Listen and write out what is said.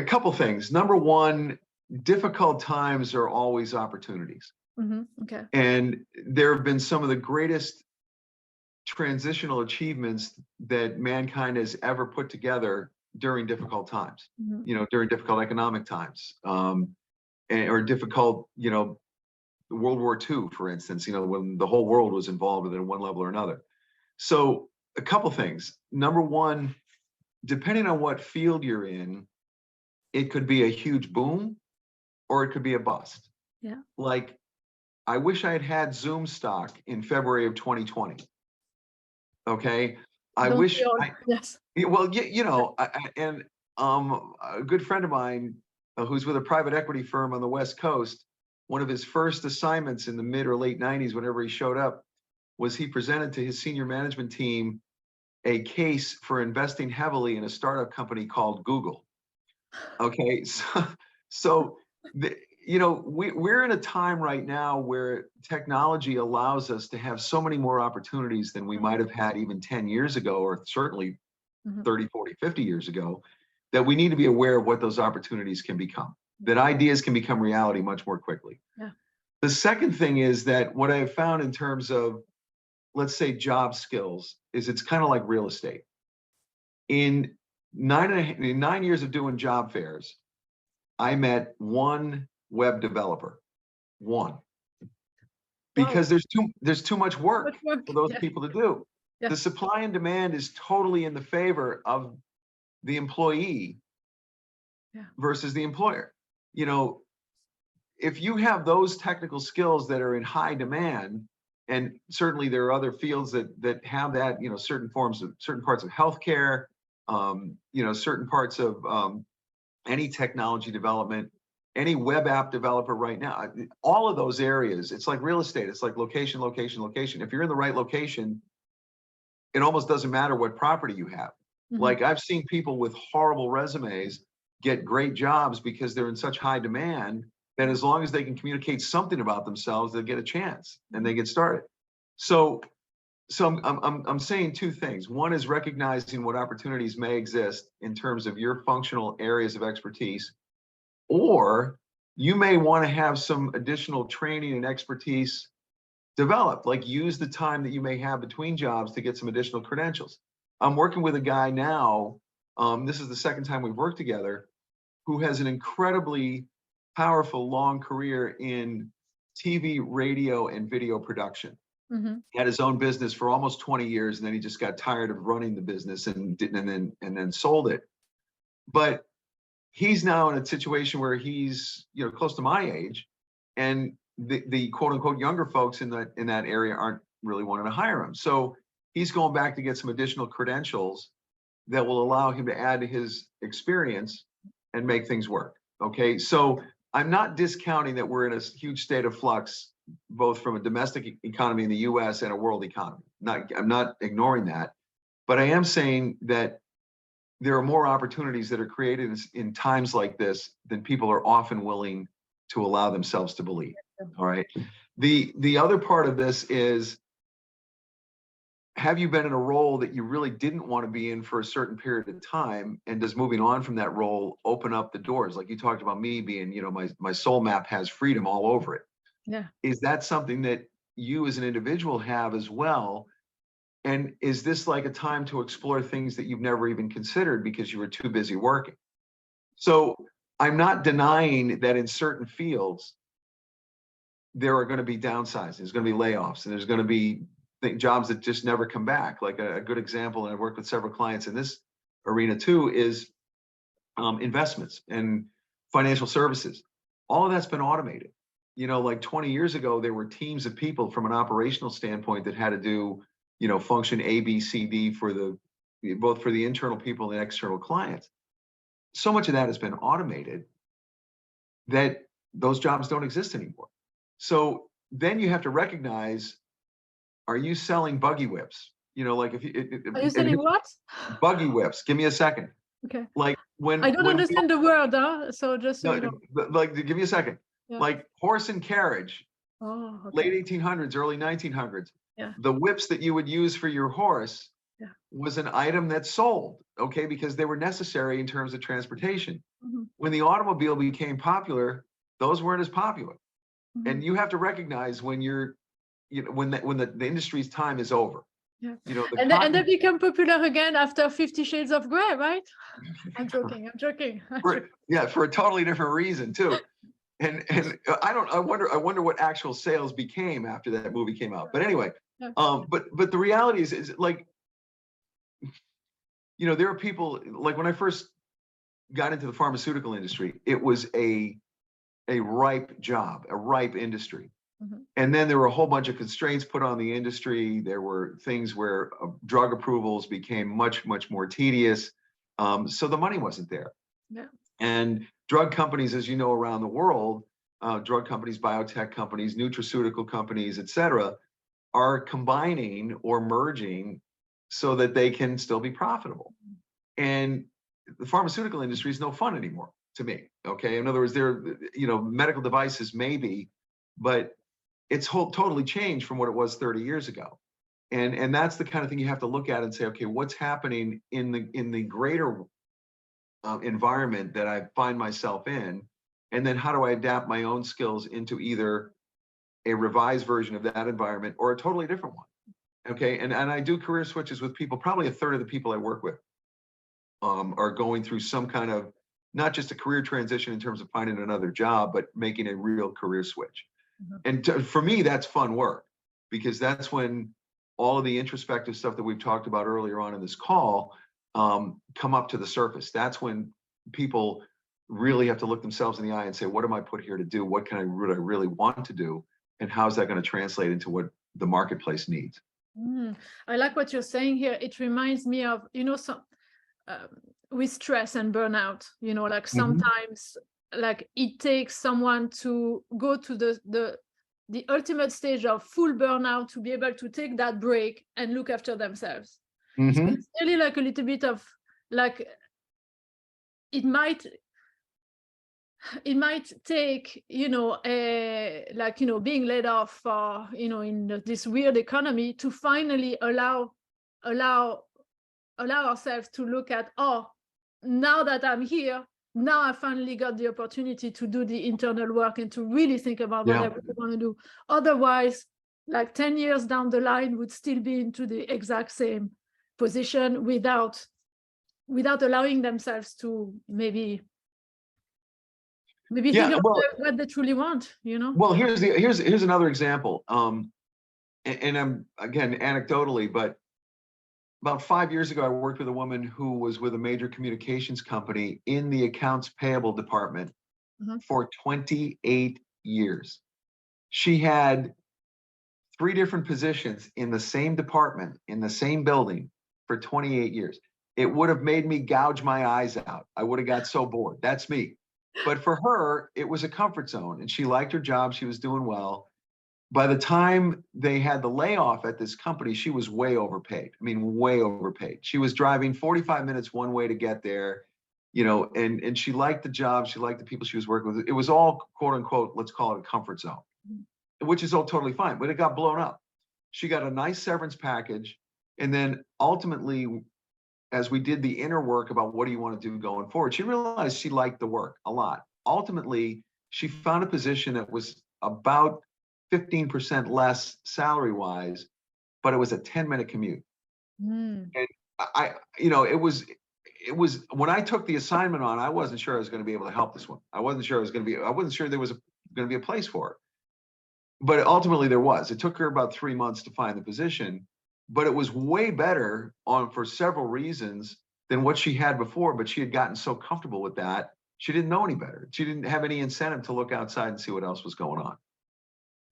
A couple things. Number one, difficult times are always opportunities. Okay. And there have been some of the greatest transitional achievements that mankind has ever put together during difficult times, during difficult economic times, or difficult, World War II, for instance, when the whole world was involved in one level or another. So a couple things. Number one, depending on what field you're in, it could be a huge boom or it could be a bust. Yeah. Like, I wish I had had Zoom stock in February of 2020. Okay. Yes. Well, a good friend of mine who's with a private equity firm on the West Coast, one of his first assignments in the mid or late 90s, whenever he showed up, was he presented to his senior management team a case for investing heavily in a startup company called Google. Okay, so we're in a time right now where technology allows us to have so many more opportunities than we might have had even 10 years ago, or certainly 30, 40, 50 years ago, that we need to be aware of what those opportunities can become, that ideas can become reality much more quickly. Yeah. The second thing is that what I have found in terms of, let's say, job skills, is it's kind of like real estate. In 9 years of doing job fairs, I met one web developer, one, because there's too much work for those people to do. Yeah. The supply and demand is totally in the favor of the employee versus the employer. If you have those technical skills that are in high demand, and certainly there are other fields that have that, certain parts of healthcare, certain parts of any technology development, any web app developer right now, all of those areas, it's like real estate. It's like location, location, location. If you're in the right location, it almost doesn't matter what property you have. Like, I've seen people with horrible resumes get great jobs because they're in such high demand that as long as they can communicate something about themselves, they'll get a chance and they get started. So I'm saying two things. One is recognizing what opportunities may exist in terms of your functional areas of expertise, or you may want to have some additional training and expertise developed, like use the time that you may have between jobs to get some additional credentials. I'm working with a guy now, this is the second time we've worked together, who has an incredibly powerful long career in TV, radio, and video production. He had his own business for almost 20 years, and then he just got tired of running the business and then sold it. But he's now in a situation where he's close to my age, and the quote unquote younger folks in that area aren't really wanting to hire him. So he's going back to get some additional credentials that will allow him to add to his experience and make things work. Okay, so I'm not discounting that we're in a huge state of flux, both from a domestic economy in the US and a world economy. I'm not ignoring that, but I am saying that there are more opportunities that are created in times like this than people are often willing to allow themselves to believe. All right. The other part of this is, have you been in a role that you really didn't want to be in for a certain period of time, and does moving on from that role open up the doors? Like you talked about me being, my soul map has freedom all over it. Yeah. Is that something that you as an individual have as well? And is this like a time to explore things that you've never even considered because you were too busy working? So I'm not denying that in certain fields, there are going to be downsizing, there's going to be layoffs, and there's going to be jobs that just never come back. Like a good example, and I've worked with several clients in this arena too, is investments and financial services. All of that's been automated. Like 20 years ago, there were teams of people from an operational standpoint that had to do, function A, B, C, D both for the internal people and the external clients. So much of that has been automated that those jobs don't exist anymore. So then you have to recognize, are you selling buggy whips? Like Are you selling what? Buggy whips. Give me a second. Okay. Like I don't understand the word, so just so you know. Like, give me a second. Yeah. Like horse and carriage. Oh, okay. Late 1800s, early 1900s. Yeah. The whips that you would use for your horse was an item that sold, okay, because they were necessary in terms of transportation. When the automobile became popular, those weren't as popular. And you have to recognize when you're, when the industry's time is over. Yeah. The and they become popular again after 50 Shades of Grey, right? I'm joking. For a totally different reason too. And I wonder what actual sales became after that movie came out. But anyway, but the reality is like, there are people, like when I first got into the pharmaceutical industry, it was a ripe job, a ripe industry. And then there were a whole bunch of constraints put on the industry. There were things where drug approvals became much, much more tedious. So the money wasn't there. Yeah. And drug companies, as you know, around the world, drug companies, biotech companies, nutraceutical companies, et cetera, are combining or merging so that they can still be profitable. And the pharmaceutical industry is no fun anymore to me. Okay. In other words, medical devices maybe, but it's totally changed from what it was 30 years ago. And that's the kind of thing you have to look at and say, okay, what's happening in the greater environment that I find myself in? And then how do I adapt my own skills into either a revised version of that environment or a totally different one? Okay. And I do career switches with people. Probably a third of the people I work with are going through some kind of, not just a career transition in terms of finding another job, but making a real career switch. And for me, that's fun work, because that's when all of the introspective stuff that we've talked about earlier on in this call come up to the surface. That's when people really have to look themselves in the eye and say, what am I put here to do? What would I really want to do? And how's that going to translate into what the marketplace needs? I like what you're saying here. It reminds me of, with stress and burnout, like sometimes like it takes someone to go to the ultimate stage of full burnout to be able to take that break and look after themselves. So it's really like a little bit of like, it might take, being laid off or, in this weird economy to finally allow ourselves to look at, now that I'm here, now I finally got the opportunity to do the internal work and to really think about what I really want to do. Otherwise, like 10 years down the line, would still be into the exact same position without allowing themselves to maybe think about what they truly want, Well, here's another example. And I'm, again, anecdotally, but about 5 years ago, I worked with a woman who was with a major communications company in the accounts payable department for 28 years. She had 3 different positions in the same department, in the same building for 28 years. It would have made me gouge my eyes out. I would have got so bored. That's me. But for her, it was a comfort zone, and she liked her job. She was doing well. By the time they had the layoff at this company, she was way overpaid. I mean, way overpaid. She was driving 45 minutes one way to get there, and she liked the job. She liked the people she was working with. It was all, quote unquote, let's call it a comfort zone, which is all totally fine, but it got blown up. She got a nice severance package. And then ultimately, as we did the inner work about what do you want to do going forward, she realized she liked the work a lot. Ultimately, she found a position that was about 15% less salary-wise, but it was a 10-minute commute. And it was when I took the assignment on, I wasn't sure I was going to be able to help this one. I wasn't sure there was going to be a place for her. But ultimately there was. It took her about 3 months to find the position, but it was way better for several reasons than what she had before. But she had gotten so comfortable with that, she didn't know any better. She didn't have any incentive to look outside and see what else was going on.